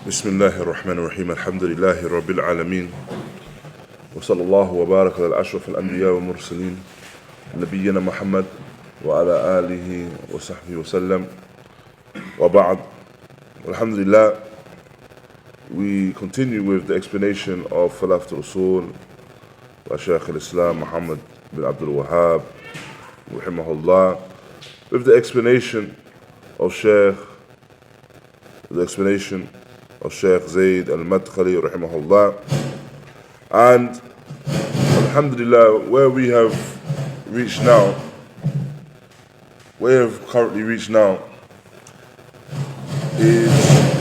بسم الله الرحمن الرحيم الحمد لله رب العالمين وصلى الله وبارك على الأشرف الأنبياء والمرسلين نبينا محمد وعلى آله وصحبه وسلم وبعد. Alhamdulillah, we continue with the explanation of Thalāthat al-Uṣūl by Shaykh al-Islām Muḥammad bin al-Wahhāb raḥimahullāh, with the explanation of Shaykh Zayd al-Madkhalī rahimahullah. And alhamdulillah, where we have currently reached now is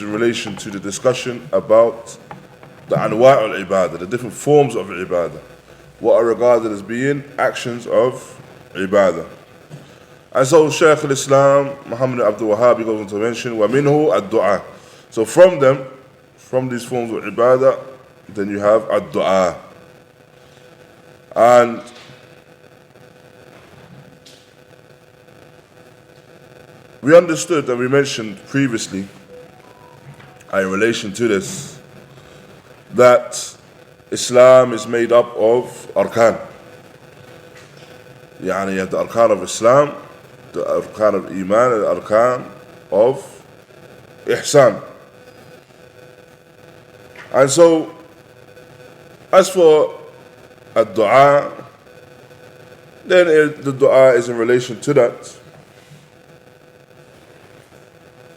in relation to the discussion about the anwā' al-ibadah, the different forms of ibadah, what are regarded as being actions of ibadah. And so Shaykh al-Islām Muḥammad Abdul Wahhāb goes on to mention وَمِنْهُ الدُّعَاء. So from these forms of ibadah, then you have ad-du'a. And we understood and we mentioned previously in relation to this that Islam is made up of arkan. You have the arkan of Islam, the arkan of īmān, and the arkan of ihsan. And so, as for ad-du'a, then the du'a is in relation to that,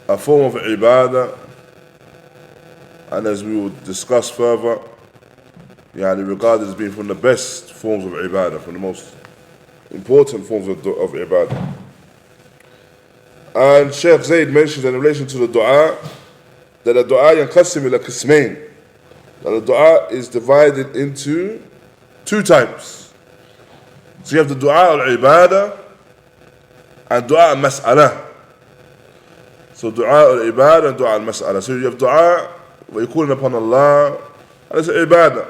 a form of ibadah, and as we will discuss further, regarded as being from the best forms of ibadah, from the most important forms of ibadah. And Shaykh Zayd mentioned in relation to the du'a that the du'a yanqasim ila qismayn, that the du'a is divided into two types. So you have the du'a al-ibadah and du'a al-mas'alah. So du'a al-ibadah and du'a al-mas'alah. So you have du'a where you're calling upon Allah, and it's ibadah.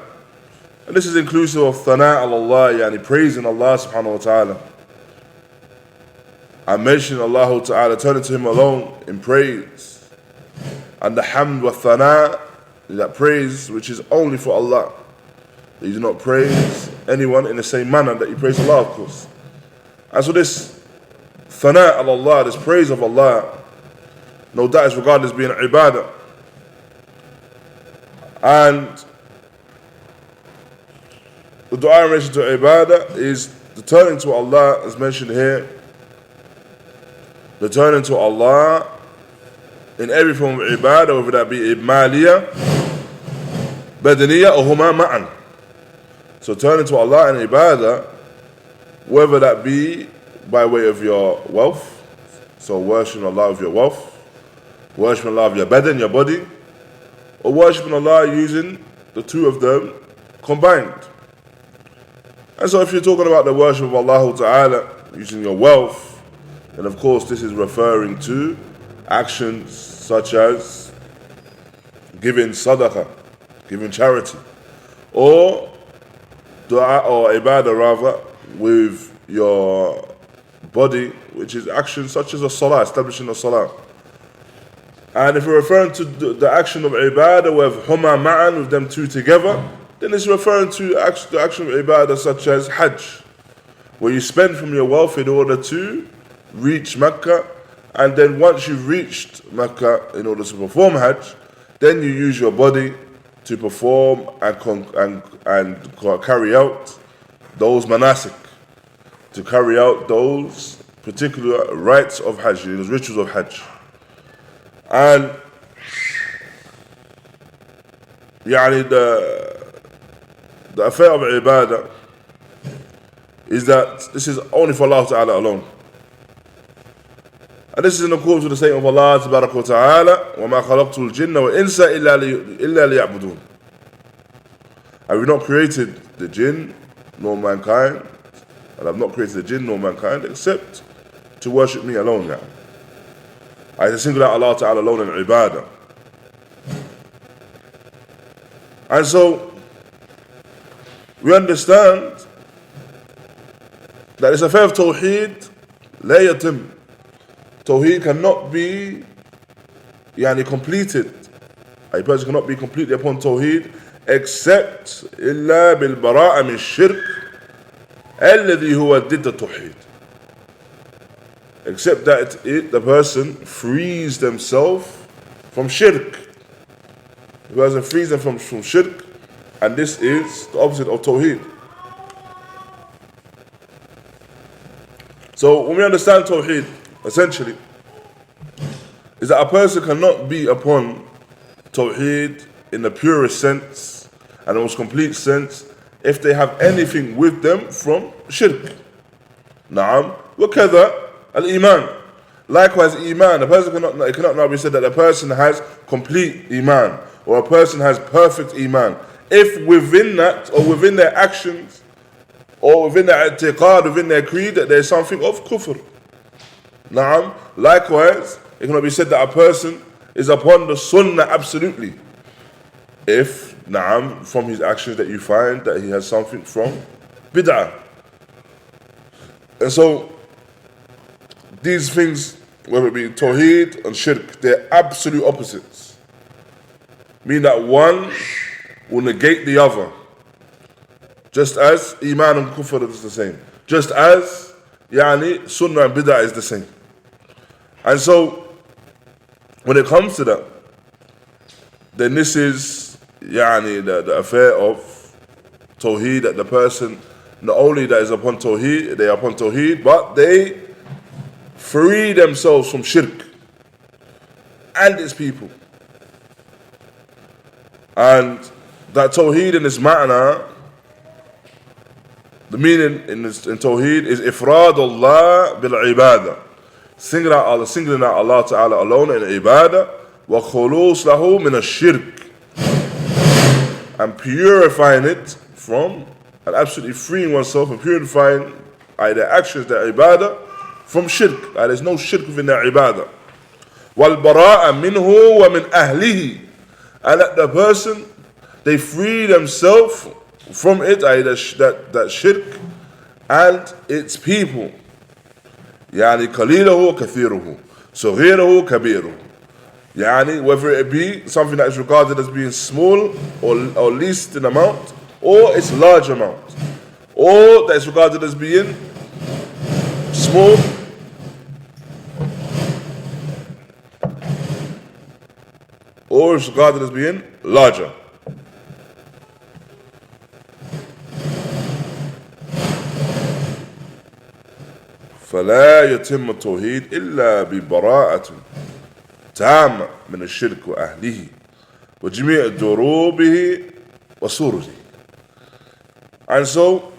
And this is inclusive of thana al-Allah, praising Allah subhanahu wa ta'ala. I mention Allah ta'ala, turning to Him alone in praise. And the hamd wa thana, that praise which is only for Allah. That you do not praise anyone in the same manner that you praise Allah, of course. And so this thana al-Allah, this praise of Allah, no doubt is regarded as being ibadah. And the du'a in relation to ibadah is the turning to Allah, as mentioned here, the turning to Allah in every form of ibadah, whether that be ibmaliyah, badaniyah, or huma ma'an. So turning to Allah in ibadah, whether that be by way of your wealth, so worshiping Allah with your wealth, worshiping Allah with your badan, your body, or worshiping Allah using the two of them combined. And so if you're talking about the worship of Allah Ta'ala using your wealth, then of course this is referring to actions such as giving sadaqah, giving charity, or dua or ibadah rather with your body, which is actions such as a salah, establishing a salah. And if you're referring to the action of ibadah with huma ma'an, with them two together, then it's referring to the action of ibadah such as hajj, where you spend from your wealth in order to reach Mecca, and then once you've reached Mecca in order to perform hajj, then you use your body to perform and carry out those manasik, to carry out those particular rites of hajj, those rituals of hajj. And the affair of ibadah is that this is only for Allah Ta'ala alone. And this is in accordance with the statement of Allah Ta'ala, وَمَا خَلَقْتُ الْجِنَّ وَالْإِنسَ إِلَّا لِيَعْبُدُونَ. I have not created the jinn nor mankind, and I have not created the jinn nor mankind except to worship me alone. I single out Allah Ta'ala alone in ibadah. And so we understand that this affair of Tawḥīd لا يتم Tawḥīd cannot be completed. A person cannot be completely upon Tawḥīd except إلا بالبراءة من الشرك الذي هو ضد التوحيد. Except that the person frees themselves from shirk. The person frees them from shirk, and this is the opposite of Tawḥīd. So when we understand Tawḥīd, essentially, is that a person cannot be upon Tawḥīd in the purest sense and the most complete sense if they have anything with them from shirk. Na'am. وَكَذَا al-īmān. Likewise, īmān. It cannot now be said that a person has complete īmān or a person has perfect īmān if within that or within their actions or within their i'tiqād, within their creed, that there is something of kufr. Na'am. Likewise, it cannot be said that a person is upon the sunnah absolutely if, na'am, from his actions that you find that he has something from bid'ah. And so, these things, whether it be Tawḥīd and shirk, they're absolute opposites. Meaning that one will negate the other. Just as īmān and kufr is the same. Just as, sunnah and bid'ah is the same. And so, when it comes to that, then this is, the affair of Tawḥīd, that the person, not only that is upon Tawḥīd, they are upon Tawḥīd, but they free themselves from shirk and its people. And that Tawḥīd in its ma'na, the meaning in Tawḥīd is ifrādullah bil-ibādah. Singling out Allah Ta'ala alone in ibadah, wa khulūs lahu min al-shirk, and purifying it from, and absolutely freeing oneself and purifying their actions, their ibadah, from shirk. There's no shirk within their ibadah. وَالْبَرَاءَ مِنْهُ وَمِنْ أَهْلِهِ, and that the person, they free themselves from it, that shirk and its people. قليله كثيره صغيره كبيره. Whether it be something that is regarded as being small or least in amount, or its large amount, or that is regarded as being small or is regarded as being larger. فلا يتم التوحيد إلا ببراءة تامة من الشرك وأهله وجميع دروبه وصوره. And so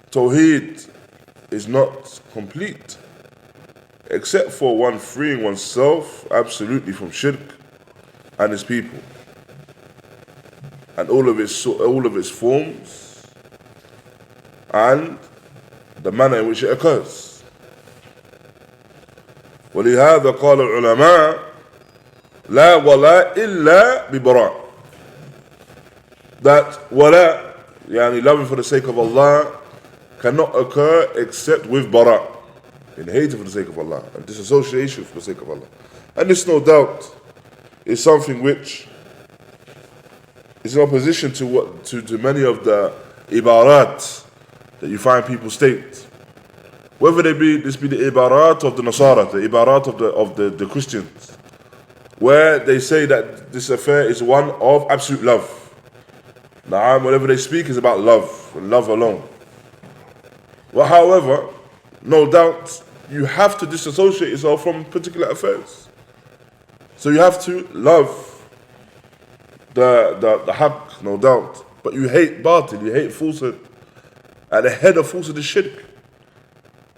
Tawḥīd is not complete except for one freeing oneself absolutely from shirk and his people and all of its forms and the manner in which it occurs. ولهذا قال العلماء لا ولاء إلا ببراء. That wala, loving for the sake of Allah, cannot occur except with bara, in hatred for the sake of Allah, and disassociation for the sake of Allah. And this, no doubt, is something which is in opposition to many of the ibarat that you find people state. Whether this be the ibarat of the Nasara, the ibarat of the Christians, where they say that this affair is one of absolute love. Now, whatever they speak is about love, and love alone. Well, however, no doubt, you have to disassociate yourself from particular affairs. So you have to love the haqq, no doubt, but you hate batil, you hate falsehood. At the head of falsehood is shirk.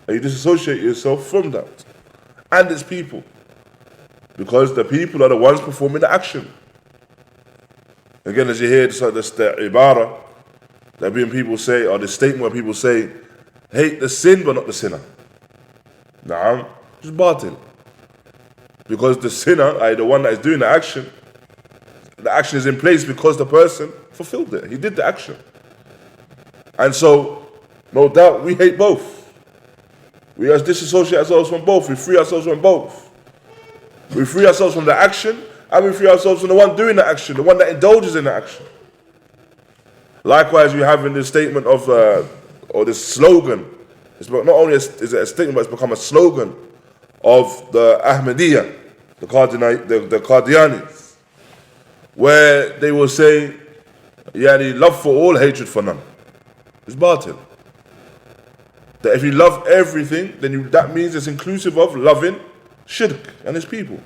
And you disassociate yourself from that and its people, because the people are the ones performing the action. Again, as you hear this the ibara that being people say, or the statement where people say, hate the sin but not the sinner. Na'am, it's batil. Because the sinner, the one that is doing the action is in place because the person fulfilled it. He did the action. And so, no doubt, we hate both. We just disassociate ourselves from both. We free ourselves from both. We free ourselves from the action, and we free ourselves from the one doing the action, the one that indulges in the action. Likewise, we have in this statement of, or this slogan, it's not only is it a statement, but it's become a slogan of the Ahmadiyya, the Qadianis, where they will say, Yani, love for all, hatred for none. It's batil. That if you love everything, then that means it's inclusive of loving shirk and his people.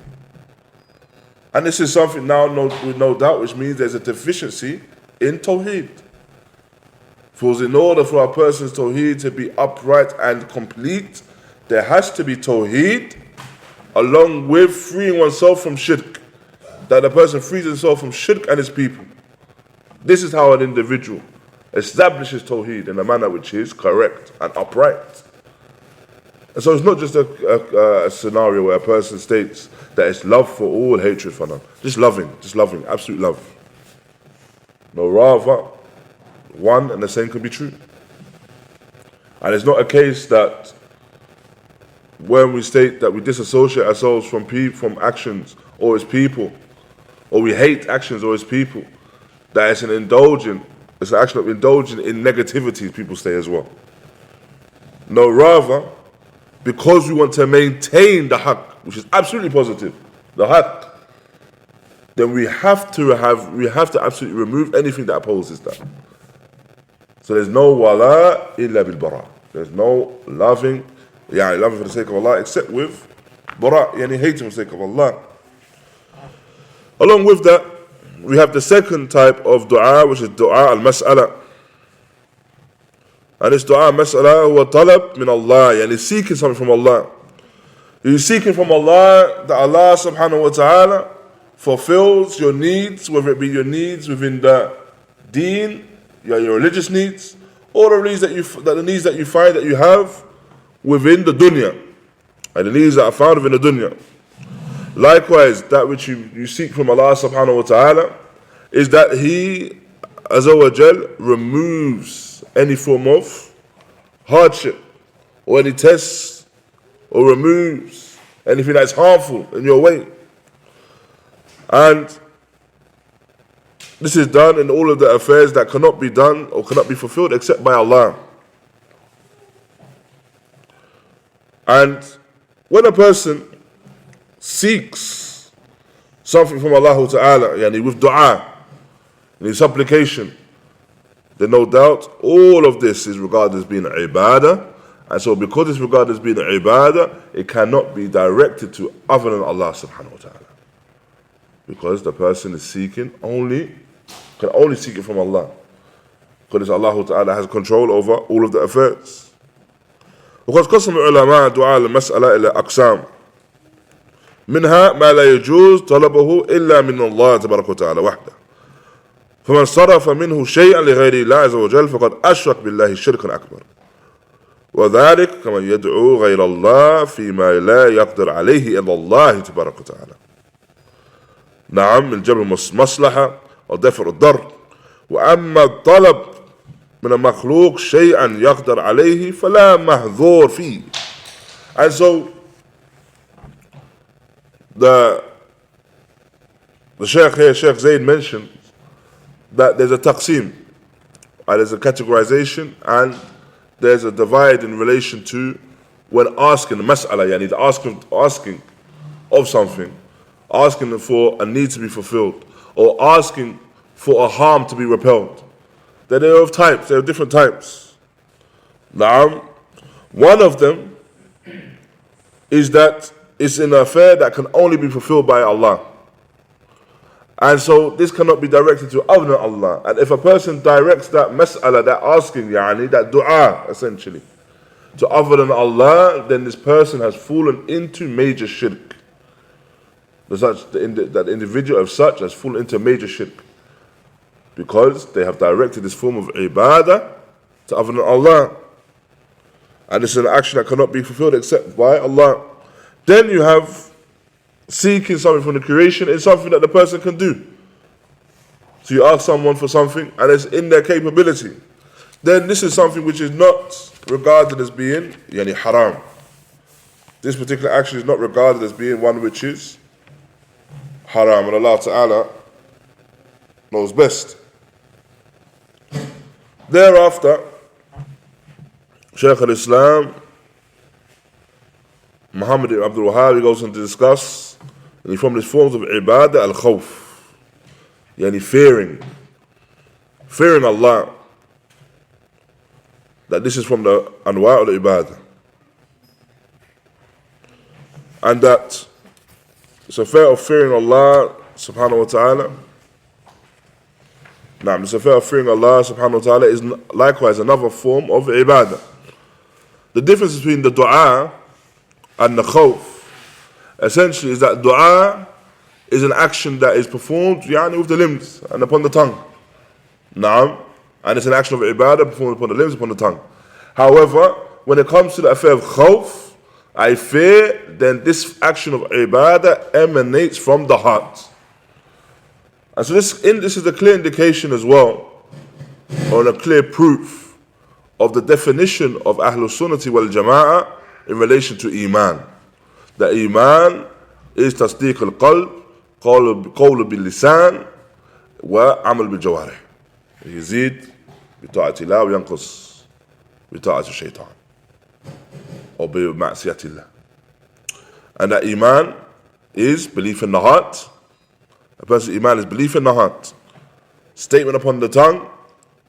And this is something now with no doubt, which means there's a deficiency in Tawḥīd. Because in order for a person's Tawḥīd to be upright and complete, there has to be Tawḥīd along with freeing oneself from shirk. That the person frees himself from shirk and his people. This is how an individual establishes Tawḥīd in a manner which is correct and upright. And so it's not just a scenario where a person states that it's love for all, hatred for none. Just loving, absolute love. No, rather, one and the same can be true. And it's not a case that when we state that we disassociate ourselves from actions or its people, or we hate actions or its people, that it's an action of indulging in negativity, people say as well. No, rather, because we want to maintain the haqq, which is absolutely positive, the haqq, then we have to absolutely remove anything that opposes that. So there's no wala illa bil bara. There's no loving for the sake of Allah, except with bara, hating for the sake of Allah. Along with that, we have the second type of du'a, which is du'a al-mas'ala. And this du'a al-mas'ala huwa talab min Allah, seeking something from Allah. You're seeking from Allah that Allah subhanahu wa ta'ala fulfills your needs, whether it be your needs within the deen, your religious needs, or the needs that you find that you have within the dunya, and the needs that are found within the dunya. Likewise, that which you seek from Allah subhanahu wa ta'ala is that He Azza wa Jal removes any form of hardship or any tests, or removes anything that's harmful in your way. And this is done in all of the affairs that cannot be done or cannot be fulfilled except by Allah. And when a person seeks something from Allah Ta'ala, with dua, in supplication, then no doubt all of this is regarded as being ibadah. And so because it's regarded as being ibadah, it cannot be directed to other than Allah subhanahu wa ta'ala. Because the person is can only seek it from Allah. Because Allah Ta'ala has control over all of the affairs. وقد قسم العلماء دعاء المسألة إلى أقسام منها ما لا يجوز طلبه إلا من الله تبارك وتعالى وحده فمن صرف منه شيئا لغير الله عز وجل فقد أشرك بالله شركا أكبر وذلك كما يدعو غير الله فيما لا يقدر عليه إلا الله تبارك وتعالى. نعم من جلب المصلحة ودفع الضر. وأما الطلب من المخلوق شيئا يقدر عليه فلا محظور فيه. And so the Shaykh here, Shaykh Zayd, mentioned that there's a taqsim, there's a categorization, and there's a divide in relation to when asking the mas'ala, asking of something, asking for a need to be fulfilled, or asking for a harm to be repelled. There are of types, there are different types. Now, one of them is that it's an affair that can only be fulfilled by Allah. And so this cannot be directed to other than Allah. And if a person directs that mas'ala, that asking, that dua, essentially, to other than Allah, then this person has fallen into major shirk. That individual of such has fallen into major shirk. Because they have directed this form of ibadah to other than Allah. And it's an action that cannot be fulfilled except by Allah. Then you have seeking something from the creation is something that the person can do. So you ask someone for something and it's in their capability. Then this is something which is not regarded as being haram. this particular action is not regarded as being one which is haram, and Allah Ta'ala knows best. Thereafter, Shaykh al-Islām Muḥammad ibn Abdul Wahhāb goes on to discuss from these forms of ibadah al-Khawf, yani fearing Allah, that this is from the anwa' al-ibadah, and that it's a affair of fearing Allah subhanahu wa ta'ala. Now, this affair of fearing Allah subhanahu wa ta'ala is likewise another form of ibadah. The difference between the du'a and the khawf essentially is that du'a is an action that is performed with the limbs and upon the tongue. Naam, and it's an action of ibadah performed upon the limbs, upon the tongue. However, when it comes to the affair of khawf, I fear, then this action of ibadah emanates from the heart. And so this is a clear indication as well, or a clear proof of the definition of Ahlul Sunnati wal Jama'ah in relation to īmān. The īmān is tasdeeq al-qalb, qawl bil-lisan, wa amal bil-jawarih. Yazid bi-ta'atillah wa yanqus bi-ta'at al-shaytan, or bi-ma'siyatillah. And that īmān is belief in the heart. A person's īmān is belief in the heart, statement upon the tongue,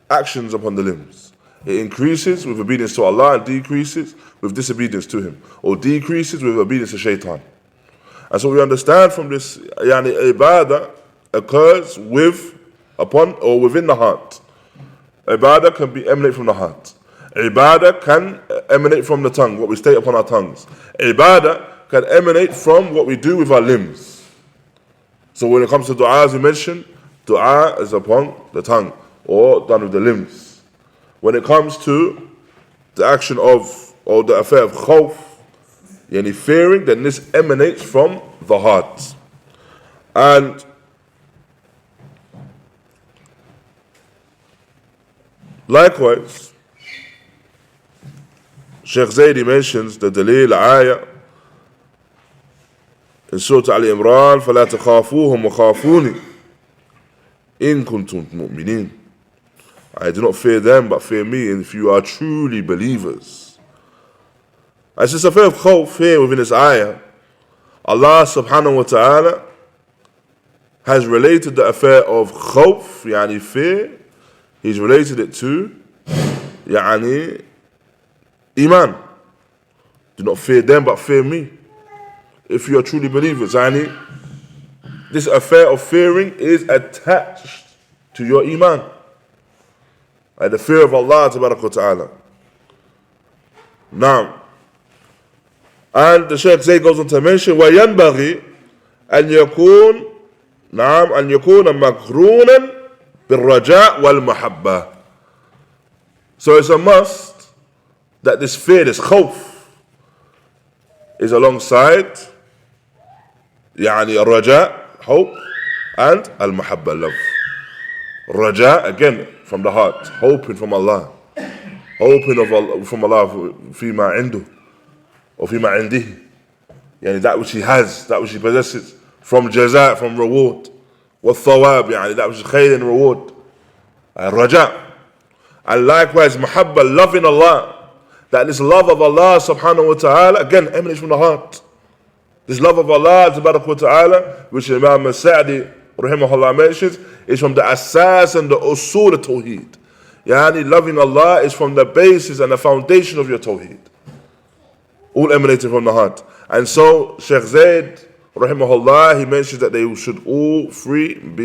actions upon the limbs. It increases with obedience to Allah and decreases with disobedience to Him, or decreases with obedience to shaitan. And so we understand from this, ibadah occurs within the heart. Ibadah can emanate from the heart. Ibadah can emanate from the tongue, what we state upon our tongues. Ibadah can emanate from what we do with our limbs. So when it comes to du'a, as we mentioned, du'a is upon the tongue or done with the limbs. When it comes to the action of, or the affair of khawf, fearing, then this emanates from the heart. And likewise, Shaykh Zayd mentions the dalil ayah in Surah Al-Imran, فَلَا تَخَافُوهُمْ وَخَافُونِ إِن كُنْتُمْ مُؤْمِنِينَ. I do not fear them, but fear me, if you are truly believers. As this affair of khawf here within this ayah, Allah subhanahu wa ta'ala has related the affair of khawf, fear, He's related it to, īmān. Do not fear them, but fear me, if you are truly believers. This affair of fearing is attached to your īmān. The fear of Allah ta'ala. Now, and the Shaykh Zayd goes on to mention, وَيَنْبَغِي أَنْ يَكُونَ مَقْرُونًا بِالرَّجَاءِ وَالْمَحَبَّةِ. So it's a must that this fear, this khawf, is alongside al-raja, hope, and al-mahabba, love. Raja, again, from the heart, hoping from Allah, from Allah, فيما عنده, or فيما عنده, that which He has, that which He possesses, from jaza, from reward, والثواب, that which is khayr and reward, raja. And likewise, mahabba, loving Allah, that this love of Allah subhanahu wa ta'ala, again, emanates from the heart. This love of Allah tabarak wa ta'ala, which Imam al-Sa'di raḥimahullāh mentions, is from the asas and the uṣūl of Tawḥīd. Loving Allah is from the basis and the foundation of your Tawḥīd, all emanating from the heart. And so Shaykh Zayd raḥimahullāh, he mentions that they should all three of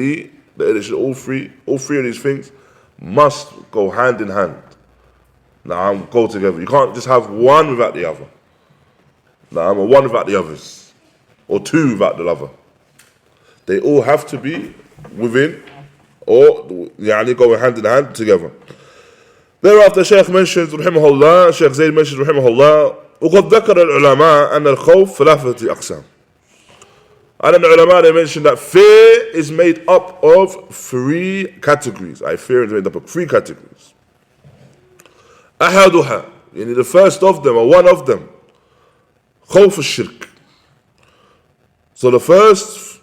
these things must go hand in hand. Go together. You can't just have one without the other. Or one without the others, or two without the other. They all have to be within, or going hand in hand together. Thereafter, Shaykh mentions raḥimahullah, Shaykh Zayd mentions raḥimahullah, وقد ذكر العلماء أن الخوف ثلاثة أقسام. And then the ulama, they mention that fear is made up of three categories. Fear is made up of three categories. أحدها, the first of them, or one of them, Khawf al-shirk. So the first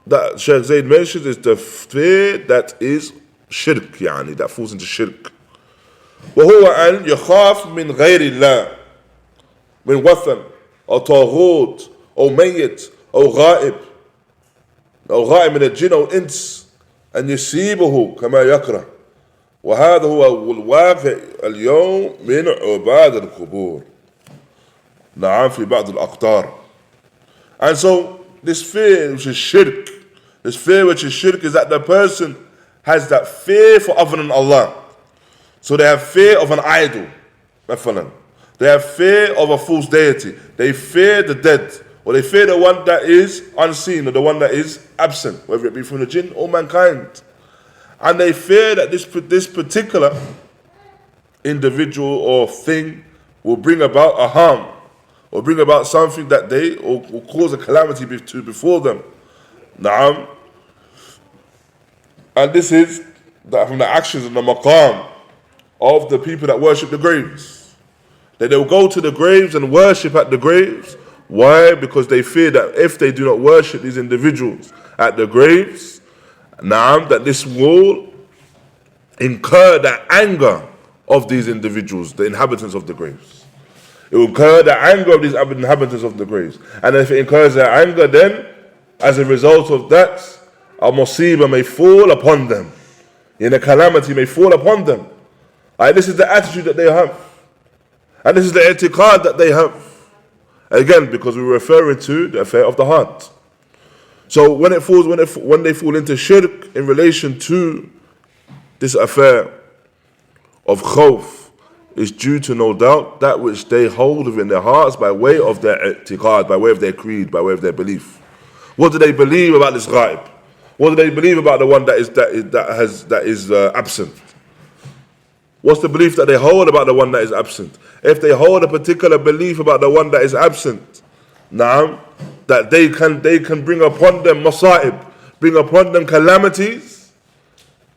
that Shaykh Zayd mentions is the fear that is shirk, يعني, that falls into shirk. وهو أن يخاف من غير الله, من وثن أو طاغوت أو ميت أو غائب من الجن أو الإنس أن يصيبه كما يكره. وهذا هو الواقع اليوم من عباد القبور. نعم في بعض الأقطار. And so this fear which is shirk, is that the person has that fear for other than Allah. So they have fear of an idol, مثلا. They have fear of a false deity. They fear the dead, or they fear the one that is unseen, or the one that is absent, whether it be from the jinn or mankind. And they fear that this particular individual or thing will bring about a harm, or bring about something that or cause a calamity to before them. Na'am. And this is from the actions and the maqam of the people that worship the graves. That they will go to the graves and worship at the graves. Why? Because they fear that if they do not worship these individuals at the graves, na'am, that this will incur the anger of these individuals, the inhabitants of the graves. It will incur the anger of these inhabitants of the graves. And if it incurs their anger, then as a result of that, a musibah may fall upon them. And a calamity may fall upon them. This is the attitude that they have. And this is the i'tiqad that they have. Again, because we're referring to the affair of the heart. So when they fall into shirk in relation to this affair of khawf, is due to, no doubt, that which they hold within their hearts by way of their i'tiqad, by way of their creed, by way of their belief. What do they believe about this ghaib? What do they believe about the one that is absent? What's the belief that they hold about the one that is absent? If they hold a particular belief about the one that is absent, now that they can bring upon them masa'ib, bring upon them calamities,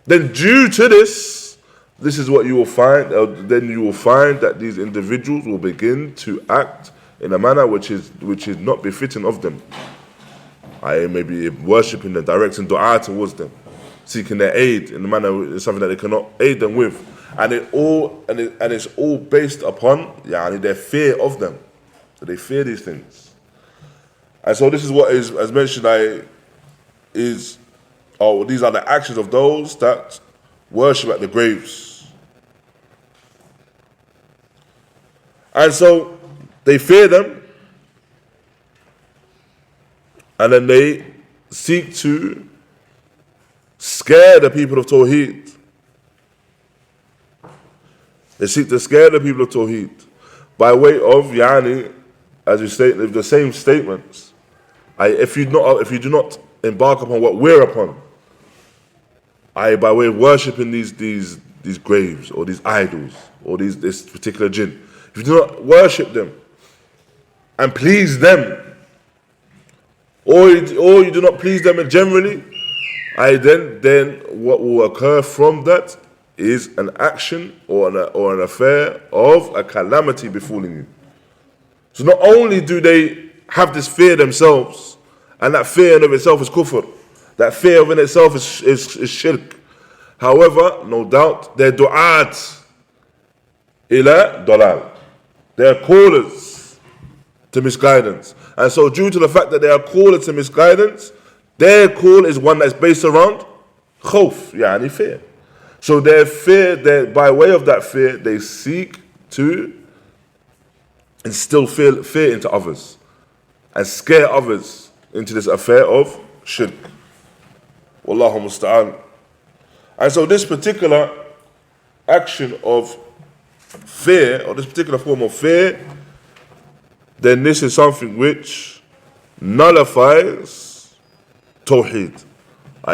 then due to this is what you will find. Then you will find that these individuals will begin to act in a manner which is not befitting of them. Maybe worshipping them, directing du'a towards them, seeking their aid in a manner something that they cannot aid them with, and it's all based upon their fear of them. So they fear these things, and so this is what is, as mentioned, these are the actions of those that worship at the graves, and so they fear them. And then they seek to scare the people of Tawḥīd. They seek to scare the people of Tawḥīd by way of, as we state, the same statements. If you do not embark upon what we're upon, by way of worshipping these graves or these idols or this particular jinn, if you do not worship them and please them, or you do not please them generally, then what will occur from that is an action or an affair of a calamity befalling you. So not only do they have this fear themselves, and that fear in of itself is kufr, that fear within itself is shirk. However, no doubt, they're du'āt ila dalal. They're callers to misguidance. And so due to the fact that they are called to misguidance, their call is one that's based around khawf, fear. So their fear, by way of that fear, they seek to instill fear into others and scare others into this affair of shirk. Wallahu musta'an. And so this particular action of fear, or this particular form of fear, then this is something which nullifies Tawḥīd.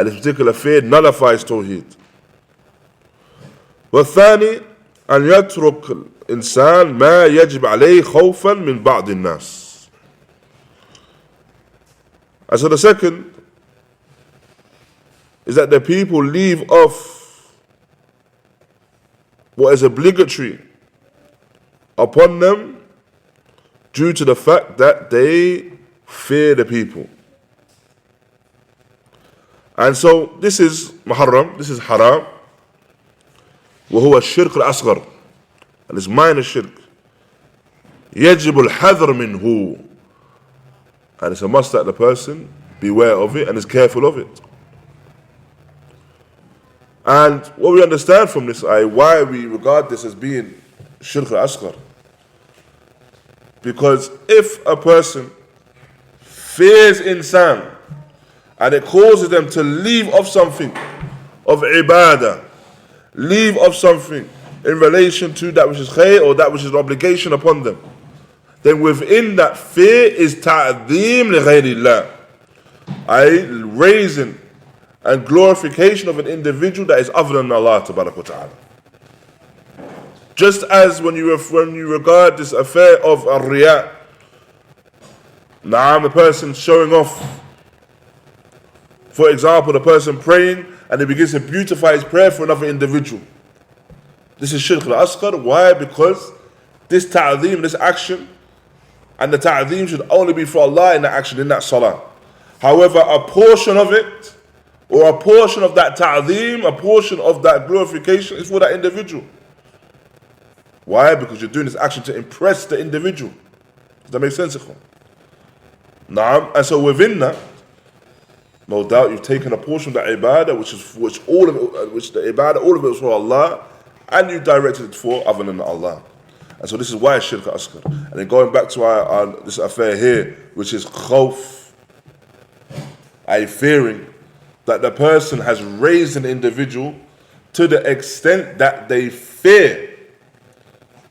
This particular fear nullifies Tawḥīd. والثاني أن يترك الإنسان ما يجب عليه خوفا من بعض الناس. And so the second is that the people leave off what is obligatory upon them due to the fact that they fear the people. And so this is muharram, this is haram. وهو الشرك الأصغر, and it's minor shirk. يجب الحذر منه, and it's a must that the person beware of it and is careful of it. And what we understand from this ayah, why we regard this as being shirk al-asghar, because if a person fears insan and it causes them to leave off something of ibadah, leave off something in relation to that which is khair or that which is an obligation upon them, then within that fear is ta'zeem li ghayrillah, raising and glorification of an individual that is other than Allah tabarak wa ta'ala. Just as when you regard this affair of ar-riya, the person showing off, for example, the person praying and he begins to beautify his prayer for another individual. This is shirk al-asghar. Why? Because this ta'zeem, this action, and the ta'zeem should only be for Allah in that action, in that salah. However, a portion of it, or a portion of that ta'zeem, a portion of that glorification is for that individual. Why? Because you're doing this action to impress the individual. Does that make sense? Naam. And so within that, no doubt you've taken a portion of that ibadah, which the ibadah, all of it is for Allah, and you directed it for other than Allah. And so this is why it's shirk asghar. And then going back to this affair here, which is khawf, fearing that the person has raised an individual to the extent that they fear.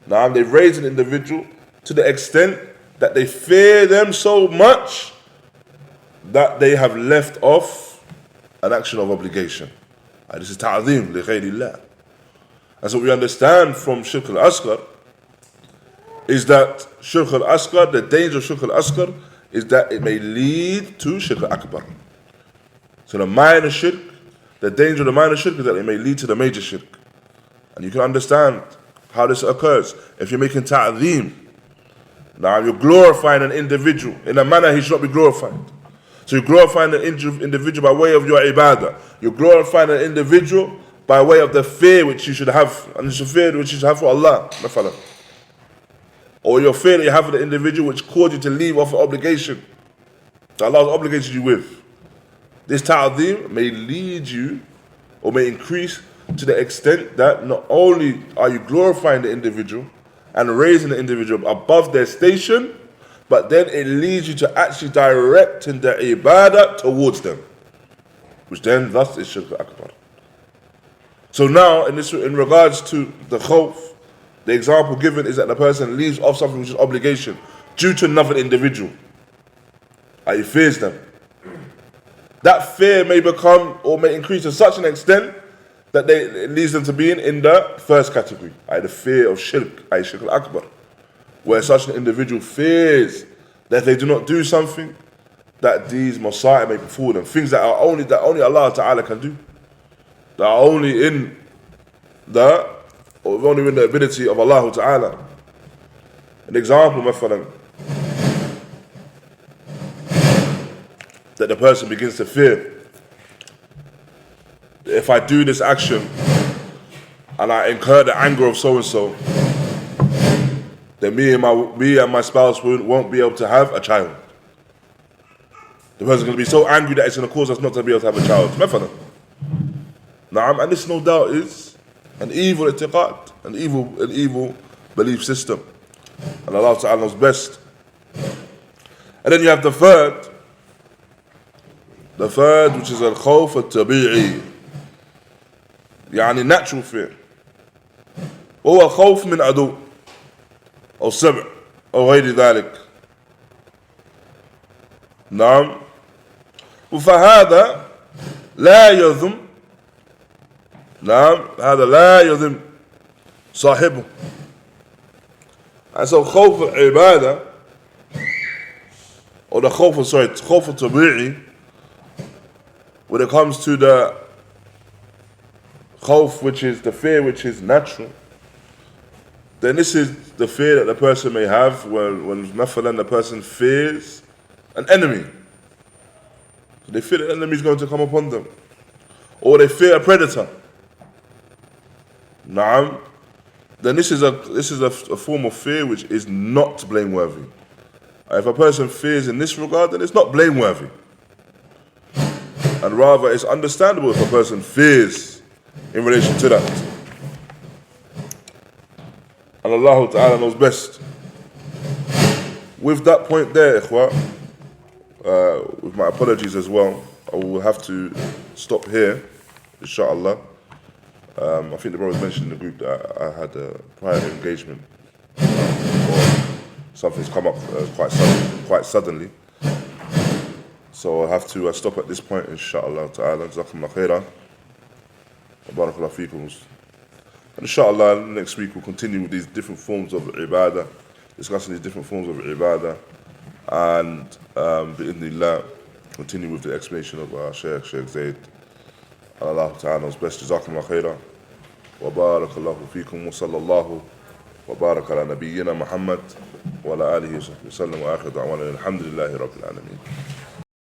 Now they've raised an individual to the extent that they fear them so much that they have left off an action of obligation. And this is ta'zeem li ghayrillah. And so we understand from shirk al-asghar is that shirk al-asghar, the danger of shirk al-asghar is that it may lead to shirk al-akbar. So the minor shirk, the danger of the minor shirk is that it may lead to the major shirk. And you can understand how this occurs. If you're making ta'zeem, now you're glorifying an individual in a manner he should not be glorified. So you're glorifying an individual by way of your ibadah. You're glorifying an individual by way of the fear which you should have, and it's a fear which you should have for Allah. Or your fear that you have for the individual which caused you to leave off an obligation that Allah has obligated you with. This ta'zeem may lead you or may increase to the extent that not only are you glorifying the individual and raising the individual above their station, but then it leads you to actually directing the ibadah towards them, which then thus is shirk akbar. So now in regards to the khawf, the example given is that the person leaves off something which is obligation due to another individual. He fears them. That fear may become or may increase to such an extent that it leads them to being in the first category, the fear of shirk, shirk al-akbar, where such an individual fears that if they do not do something, that these masa'ib may befall them, things that only Allah Ta'ala can do, that are only in the ability of Allah Ta'ala. An example, مثلا, that the person begins to fear, if I do this action and I incur the anger of so and so, then me and my spouse won't be able to have a child. The person's going to be so angry that it's going to cause us not to be able to have a child. And this no doubt is an evil i'tiqad, an evil belief system. And Allah Ta'ala knows best. And then you have the third, which is al-khawf al-tabi'i, natural fear. وهو خوف من عدو أو سبع أو غير ذلك. نعم. فهذا لا يذم، هذا لا يذم صاحبه. And so خوف العبادة, or the خوف الطبيعي, when it comes to the khawf, which is the fear which is natural, then this is the fear that the person may have when mathalan the person fears an enemy. So they fear the enemy is going to come upon them. Or they fear a predator. Na'am. Then this is a form of fear which is not blameworthy. If a person fears in this regard, then it's not blameworthy. And rather, it's understandable if a person fears in relation to that. And Allah Ta'ala knows best. With that point there, ikhwa, with my apologies as well, I will have to stop here, inshallah. I think the brothers mentioned in the group that I had a prior engagement, or something's come up quite suddenly. So I'll have to stop at this point, inshallah ta'ala. Jazakumullah khairan. Barakallahu feekum. And inshallah, next week we'll continue with these different forms of ibadah, discussing these different forms of ibadah, and bi'idhnillah, continue with the explanation of our Shaykh Zayd. Allah Ta'ala knows best. Jazakumullah khairan. Wa barakallahu feekum. Wa sallallahu wa baraka ala nabiyyina Muḥammad wa ala alihi wa sallam wa akhir da'wana alhamdulillahi rabbil alameen.